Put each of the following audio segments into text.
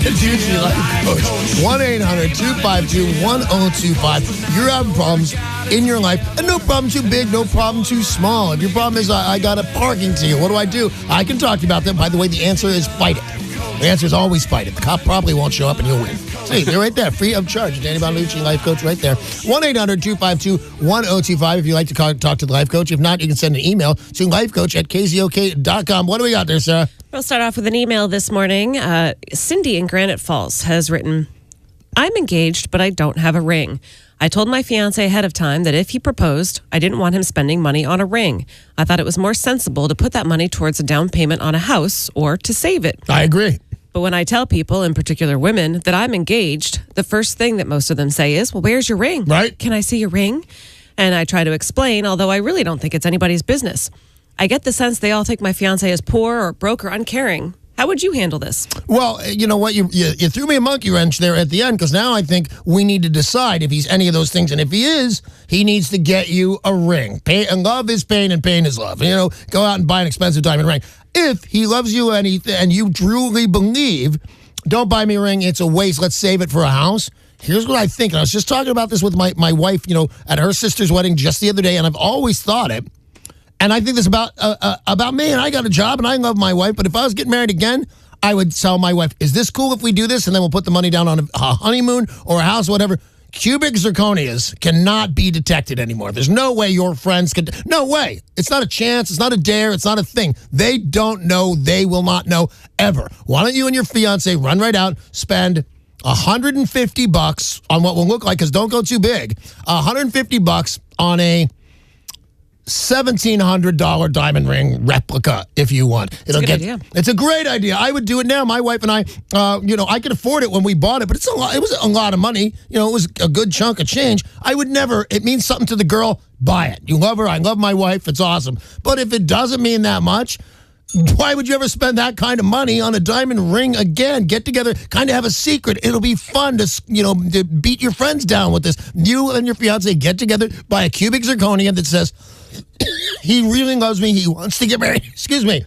Bonaduce Life Coach. 1-800-252-1025. You're having problems in your life, and no problem too big, no problem too small. If your problem is, I got a parking ticket, what do? I can talk to you about that. By the way, the answer is fight it. The answer is always fight it. The cop probably won't show up and you'll win. See, they're right there, free of charge. Danny Bonaduce, Life Coach, right there. 1-800-252-1025 if you'd like to talk to the Life Coach. If not, you can send an email to lifecoach@KZOK.com. What do we got there, Sarah? We'll start off with an email this morning. Cindy in Granite Falls has written, I'm engaged, but I don't have a ring. I told my fiancé ahead of time that if he proposed, I didn't want him spending money on a ring. I thought it was more sensible to put that money towards a down payment on a house or to save it. I agree. But when I tell people, in particular women, that I'm engaged, the first thing that most of them say is, well, where's your ring? Right. Can I see your ring? And I try to explain, although I really don't think it's anybody's business. I get the sense they all think my fiancé is poor or broke or uncaring. How would you handle this? Well, you know what? You threw me a monkey wrench there at the end, because now I think we need to decide if he's any of those things. And if he is, he needs to get you a ring. And love is pain and pain is love. You know, go out and buy an expensive diamond ring. If he loves you and you truly believe, don't buy me a ring, it's a waste, let's save it for a house. Here's what I think. And I was just talking about this with my wife, at her sister's wedding just the other day, and I've always thought it. And I think this about me, and I got a job, and I love my wife. But if I was getting married again, I would tell my wife, is this cool if we do this? And then we'll put the money down on a honeymoon or a house, whatever. Cubic zirconias cannot be detected anymore. There's no way your friends could. No way. It's not a chance. It's not a dare. It's not a thing. They don't know. They will not know ever. Why don't you and your fiance run right out, spend $150 on what will look like, because don't go too big, $150 on a $1,700 diamond ring replica if you want. It's a good idea. It's a great idea. I would do it now. My wife and I, I could afford it when we bought it, but it's a lot. It was a lot of money. It was a good chunk of change. I would never. It means something to the girl. Buy it. You love her. I love my wife. It's awesome. But if it doesn't mean that much, why would you ever spend that kind of money on a diamond ring again? Get together, kind of have a secret. It'll be fun to beat your friends down with this. You and your fiance get together, buy a cubic zirconia that says, he really loves me. He wants to get married. Excuse me.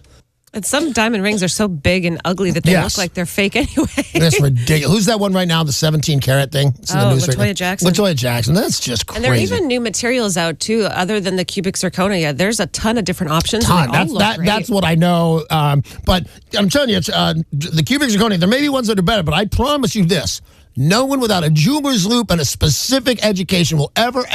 And some diamond rings are so big and ugly that they look like they're fake anyway. That's ridiculous. Who's that one right now, the 17-carat thing? It's in the news LaToya right Jackson. LaToya Jackson. That's just crazy. And there are even new materials out, too, other than the cubic zirconia. There's a ton of different options. That's what I know. But I'm telling you, it's, the cubic zirconia, there may be ones that are better, but I promise you this. No one without a jeweler's loop and a specific education will ever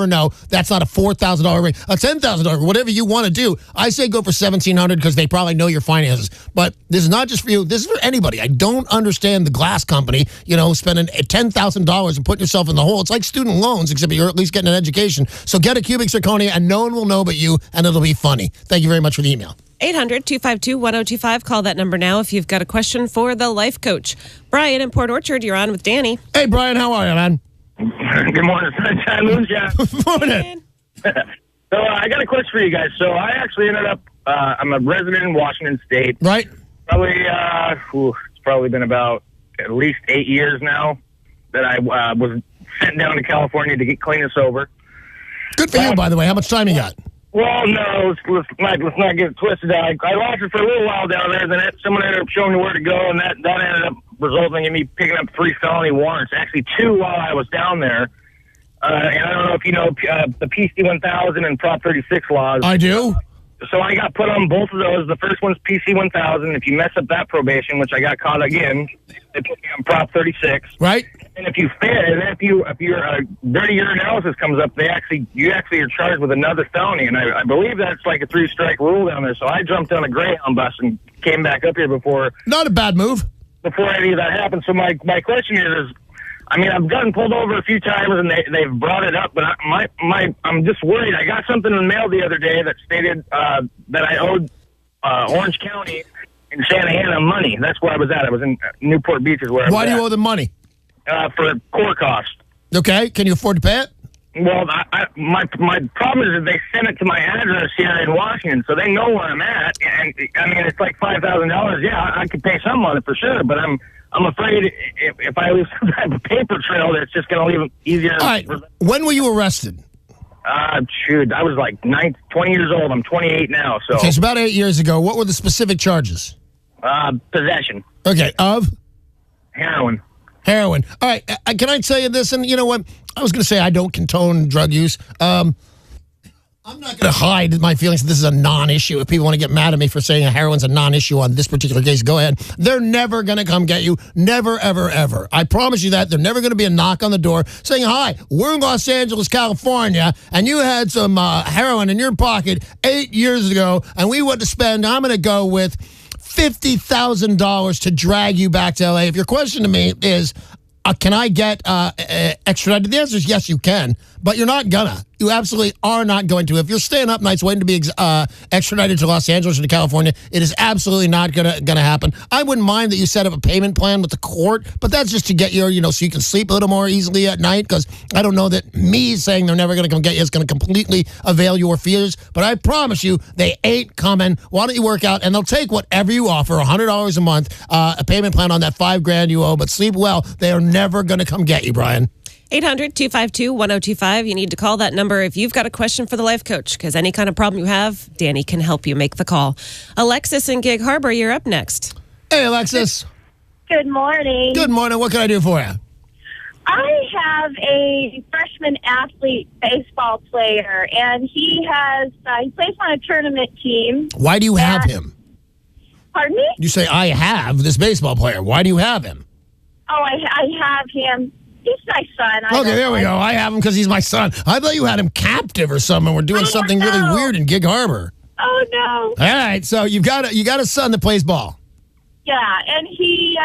know that's not a $4,000 ring, a $10,000, whatever you want to do. I say go for $1,700 because they probably know your finances. But this is not just for you. This is for anybody. I don't understand the glass company, spending $10,000 and putting yourself in the hole. It's like student loans, except you're at least getting an education. So get a cubic zirconia, and no one will know but you, and it'll be funny. Thank you very much for the email. 800-252-1025. Call that number now if you've got a question for the Life Coach. Brian in Port Orchard, you're on with Danny. Hey, Brian, how are you, man? Good morning, sunshine moonshine. Morning. So I got a question for you guys. So I actually ended up, I'm a resident in Washington State. Right. It's probably been about at least 8 years now that I was sent down to California to get clean and sober. Good for you, by the way. How much time you got? Well, no, let's not get it twisted. I lasted for a little while down there, then someone ended up showing me where to go, and that ended up resulting in me picking up 3 felony warrants, actually 2 while I was down there. And I don't know if you know the PC 1000 and Prop 36 laws. I do. So I got put on both of those. The first one's PC 1000. If you mess up that probation, which I got caught again, they put me on Prop 36. Right. And if you fail, and if your dirty urinalysis comes up, you actually are charged with another felony. And I believe that's like a 3-strike rule down there. So I jumped on a Greyhound bus and came back up here before. Not a bad move. Before any of that happened. So my question is, I've gotten pulled over a few times and they've brought it up, but I'm just worried. I got something in the mail the other day that stated that I owed Orange County in Santa Ana money. That's where I was at. I was in Newport Beach is where I was at. Why do you owe them money? For court cost. Okay. Can you afford to pay it? Well, my problem is that they sent it to my address here in Washington, so they know where I'm at. And it's like $5,000. Yeah, I could pay some on it for sure, but I'm afraid if I leave some type of paper trail, that's just going to leave it easier. All right. When were you arrested? I was like 20 years old. I'm 28 now. So. Okay, so about 8 years ago. What were the specific charges? Possession. Okay, of? Heroin. Heroin. All right. Can I tell you this? And you know what? I was going to say I don't condone drug use. I'm not going to hide my feelings that this is a non-issue. If people want to get mad at me for saying heroin's a non-issue on this particular case, go ahead. They're never going to come get you. Never, ever, ever. I promise you that. They're never going to be a knock on the door saying, hi, we're in Los Angeles, California, and you had some heroin in your pocket 8 years ago, and we want to spend, I'm going to go with $50,000 to drag you back to LA. If your question to me is, can I get extradited? The answer is yes, you can, but you're not gonna. You absolutely are not going to. If you're staying up nights waiting to be extradited to Los Angeles or to California, it is absolutely not gonna happen. I wouldn't mind that you set up a payment plan with the court, but that's just to get your, so you can sleep a little more easily at night, because I don't know that me saying they're never gonna come get you is gonna completely avail your fears, but I promise you, they ain't coming. Why don't you work out, and they'll take whatever you offer, $100 a month, a payment plan on that $5,000 you owe, but sleep well. They are never gonna come get you, Brian. 800-252-1025. You need to call that number if you've got a question for the life coach, because any kind of problem you have, Danny can help you. Make the call. Alexis in Gig Harbor, you're up next. Hey, Alexis. Good morning. Good morning. What can I do for you? I have a freshman athlete baseball player, and he plays on a tournament team. Why do you have him? Pardon me? You say, I have this baseball player. Why do you have him? Oh, I have him. He's my son. Okay, there we go. I have him because he's my son. I thought you had him captive or something. We're doing something really weird in Gig Harbor. Oh, no. All right, so you got a son that plays ball. Yeah, and he's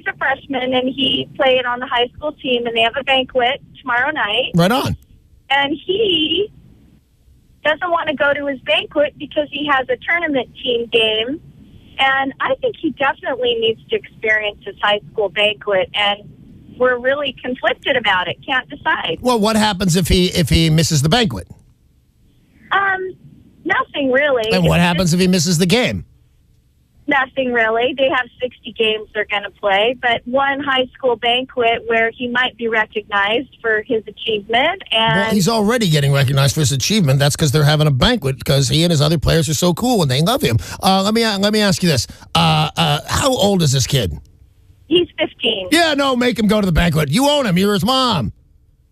a freshman, and he played on the high school team, and they have a banquet tomorrow night. Right on. And he doesn't want to go to his banquet because he has a tournament team game, and I think he definitely needs to experience his high school banquet, and we're really conflicted about it. Can't decide. Well, what happens if he misses the banquet? Nothing really. And what happens if he misses the game? Nothing really. They have 60 games they're going to play, but one high school banquet where he might be recognized for his achievement. And well, he's already getting recognized for his achievement. That's because they're having a banquet because he and his other players are so cool and they love him. Let me ask you this: how old is this kid? He's 15. Yeah, no, make him go to the banquet. You own him. You're his mom.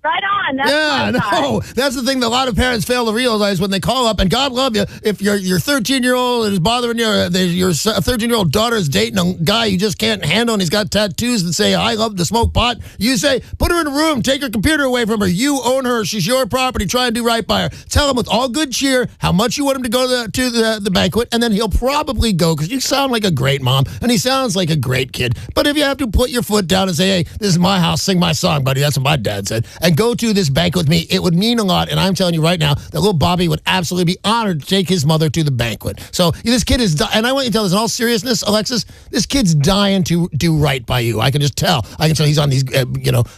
Right on. That's no, that's the thing that a lot of parents fail to realize when they call up, and God love you, if your 13-year-old is bothering you, or your 13-year-old daughter is dating a guy you just can't handle and he's got tattoos that say, I love to smoke pot, you say, put her in a room, take her computer away from her, you own her, she's your property, try and do right by her. Tell him with all good cheer how much you want him to go to the banquet, and then he'll probably go, because you sound like a great mom, and he sounds like a great kid. But if you have to put your foot down and say, hey, this is my house, sing my song, buddy, that's what my dad said, and go to this banquet with me, it would mean a lot, and I'm telling you right now that little Bobby would absolutely be honored to take his mother to the banquet. So this kid is, and I want you to tell this in all seriousness, Alexis, this kid's dying to do right by you. I can just tell. I can tell he's on these,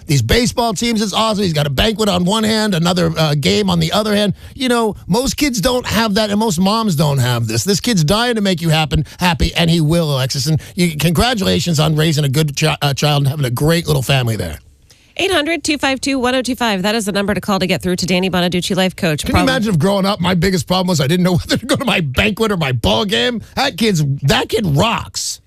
these baseball teams. It's awesome. He's got a banquet on one hand, another game on the other hand. Most kids don't have that, and most moms don't have this. This kid's dying to make you happy, and he will, Alexis. And congratulations on raising a good child and having a great little family there. 800-252-1025. That is the number to call to get through to Danny Bonaduce, life coach. Can you imagine if growing up, my biggest problem was I didn't know whether to go to my banquet or my ball game? That kid rocks.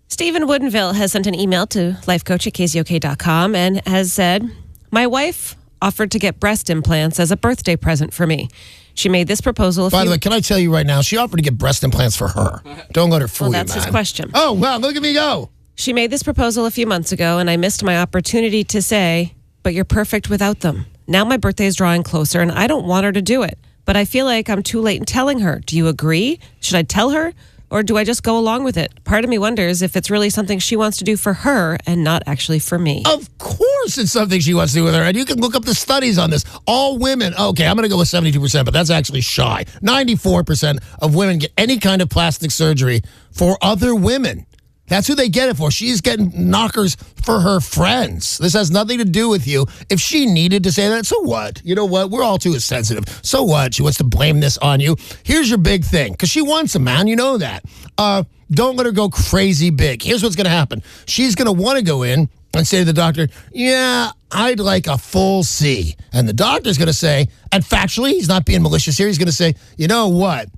Stephen Woodinville has sent an email to lifecoach@kzok.com and has said, my wife offered to get breast implants as a birthday present for me. She made this proposal. By the way, can I tell you right now, she offered to get breast implants for her. Don't let her fool you, man. That's his question. Oh, wow, look at me go. She made this proposal a few months ago, and I missed my opportunity to say, but you're perfect without them. Now my birthday is drawing closer, and I don't want her to do it. But I feel like I'm too late in telling her. Do you agree? Should I tell her? Or do I just go along with it? Part of me wonders if it's really something she wants to do for her and not actually for me. Of course it's something she wants to do with her. And you can look up the studies on this. All women, okay, I'm going to go with 72%, but that's actually shy. 94% of women get any kind of plastic surgery for other women. That's who they get it for. She's getting knockers for her friends. This has nothing to do with you. If she needed to say that, so what? You know what? We're all too sensitive. So what? She wants to blame this on you. Here's your big thing, because she wants him, man. You know that. Don't let her go crazy big. Here's what's going to happen. She's going to want to go in and say to the doctor, yeah, I'd like a full C. And the doctor's going to say, and factually, he's not being malicious here, he's going to say, you know what?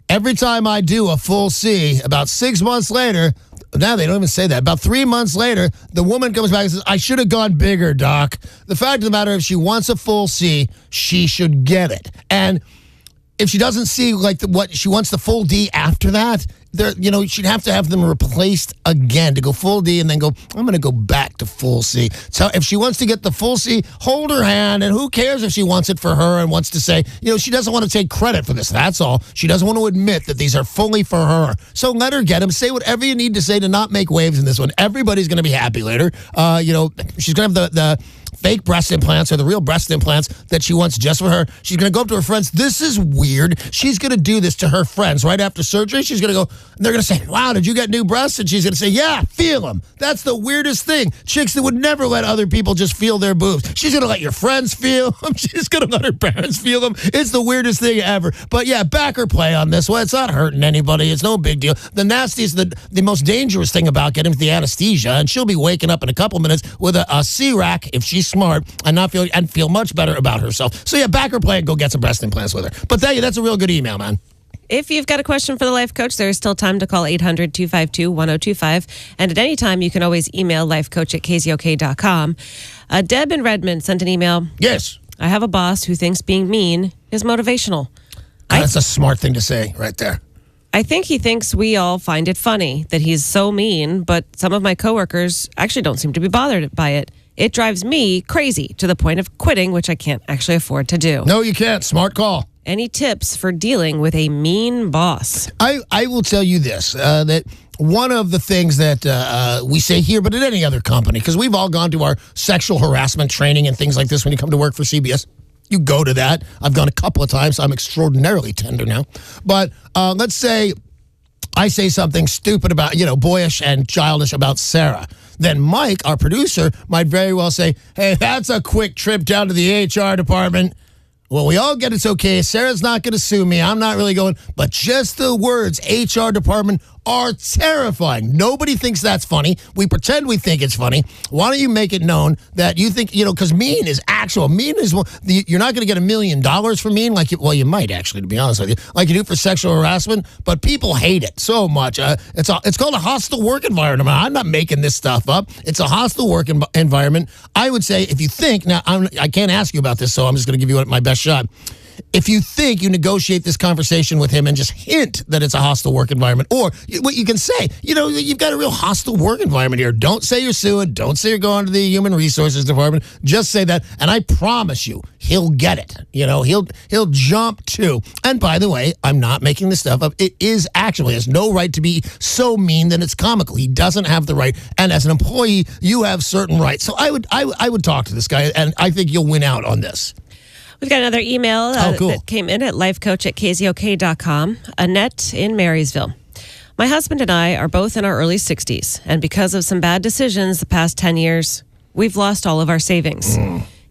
Every time I do a full C, about 6 months later, Now they don't even say that. About 3 months later, the woman comes back and says, I should have gone bigger, Doc. The fact of the matter, if she wants a full C, she should get it. And if she doesn't see what she wants the full D after that, she'd have to have them replaced again to go full D and then go, I'm going to go back to full C. So if she wants to get the full C, hold her hand, and who cares if she wants it for her and wants to say, she doesn't want to take credit for this. That's all. She doesn't want to admit that these are fully for her. So let her get them. Say whatever you need to say to not make waves in this one. Everybody's going to be happy later. She's going to have the fake breast implants or the real breast implants that she wants just for her. She's going to go up to her friends. This is weird. She's going to do this to her friends right after surgery. She's going to go, they're going to say, wow, did you get new breasts? And she's going to say, yeah, feel them. That's the weirdest thing. Chicks that would never let other people just feel their boobs. She's going to let your friends feel them. She's going to let her parents feel them. It's the weirdest thing ever. But yeah, back her play on this one. It's not hurting anybody. It's no big deal. The nastiest, the most dangerous thing about getting the anesthesia, and she'll be waking up in a couple minutes with a C-rack if she's smart and feel much better about herself. So yeah, back her play and go get some breast implants with her. But that's a real good email, man. If you've got a question for the life coach, there is still time to call 800-252-1025. And at any time, you can always email lifecoach@kzok.com. Deb in Redmond sent an email. Yes. I have a boss who thinks being mean is motivational. That's a smart thing to say right there. I think he thinks we all find it funny that he's so mean, but some of my coworkers actually don't seem to be bothered by it. It drives me crazy to the point of quitting, which I can't actually afford to do. No, you can't. Smart call. Any tips for dealing with a mean boss? I will tell you this, that one of the things that we say here, but at any other company, because we've all gone to our sexual harassment training and things like this when you come to work for CBS. You go to that. I've gone a couple of times. I'm extraordinarily tender now. But let's say I say something stupid about, boyish and childish about Sarah. Then Mike, our producer, might very well say, hey, that's a quick trip down to the HR department. Well, we all get it's okay. Sarah's not going to sue me. I'm not really going. But just the words HR department are terrifying. Nobody thinks that's funny. We pretend we think it's funny. Why don't you make it known that you think, because mean is actual. Mean is, you're not going to get $1 million for mean. You might actually, to be honest with you, like you do for sexual harassment. But people hate it so much. It's called a hostile work environment. I'm not making this stuff up. It's a hostile work environment. I would say if you think, now I can't ask you about this, so I'm just going to give you my best shot. If you think you negotiate this conversation with him and just hint that it's a hostile work environment, or what you can say, you've got a real hostile work environment here. Don't say you're suing. Don't say you're going to the human resources department. Just say that, and I promise you, he'll get it. He'll jump too. And by the way, I'm not making this stuff up. It is actually has no right to be so mean that it's comical. He doesn't have the right. And as an employee, you have certain rights. So I would talk to this guy, and I think you'll win out on this. We've got another email cool. that came in at lifecoach@kzok.com. Annette in Marysville. My husband and I are both in our early 60s, and because of some bad decisions the past 10 years, we've lost all of our savings.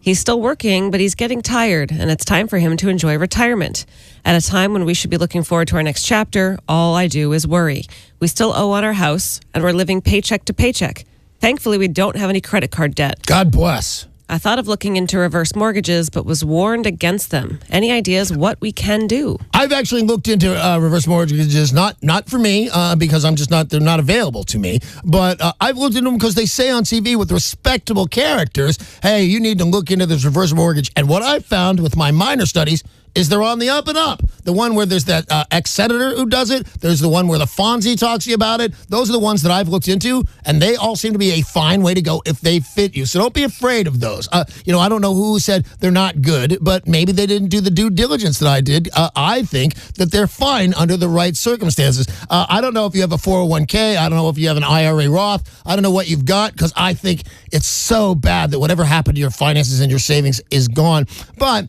He's still working, but he's getting tired, and it's time for him to enjoy retirement. At a time when we should be looking forward to our next chapter, all I do is worry. We still owe on our house, and we're living paycheck to paycheck. Thankfully, we don't have any credit card debt. God bless. I thought of looking into reverse mortgages, but was warned against them. Any ideas what we can do? I've actually looked into reverse mortgages, not for me, because they're not available to me. But I've looked into them because they say on TV with respectable characters, hey, you need to look into this reverse mortgage. And what I found with my minor studies is they're on the up and up. The one where there's that ex-senator who does it. There's the one where the Fonzie talks to you about it. Those are the ones that I've looked into, and they all seem to be a fine way to go if they fit you. So don't be afraid of those. I don't know who said they're not good, but maybe they didn't do the due diligence that I did. I think that they're fine under the right circumstances. I don't know if you have a 401k. I don't know if you have an IRA Roth. I don't know what you've got, because I think it's so bad that whatever happened to your finances and your savings is gone. But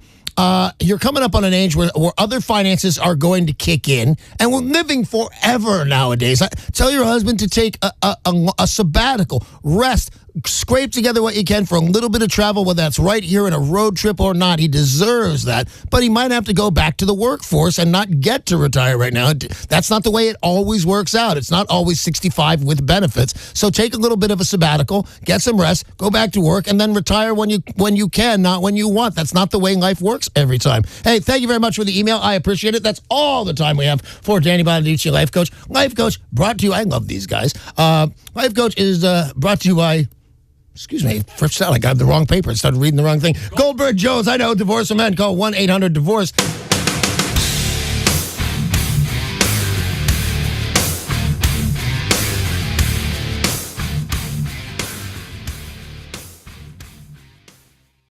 you're coming up on an age where other finances are going to kick in, and we're living forever nowadays. Tell your husband to take a sabbatical, rest, scrape together what you can for a little bit of travel, whether that's right here in a road trip or not. He deserves that. But he might have to go back to the workforce and not get to retire right now. That's not the way it always works out. It's not always 65 with benefits. So take a little bit of a sabbatical, get some rest, go back to work, and then retire when you can, not when you want. That's not the way life works every time. Hey, thank you very much for the email. I appreciate it. That's all the time we have for Danny Bonaduce, Life Coach. Life Coach brought to you, I love these guys. Life Coach is brought to you by, excuse me, first out, I got the wrong paper. I started reading the wrong thing. Goldberg Jones, I know, Divorce a Man. Call 1-800-DIVORCE.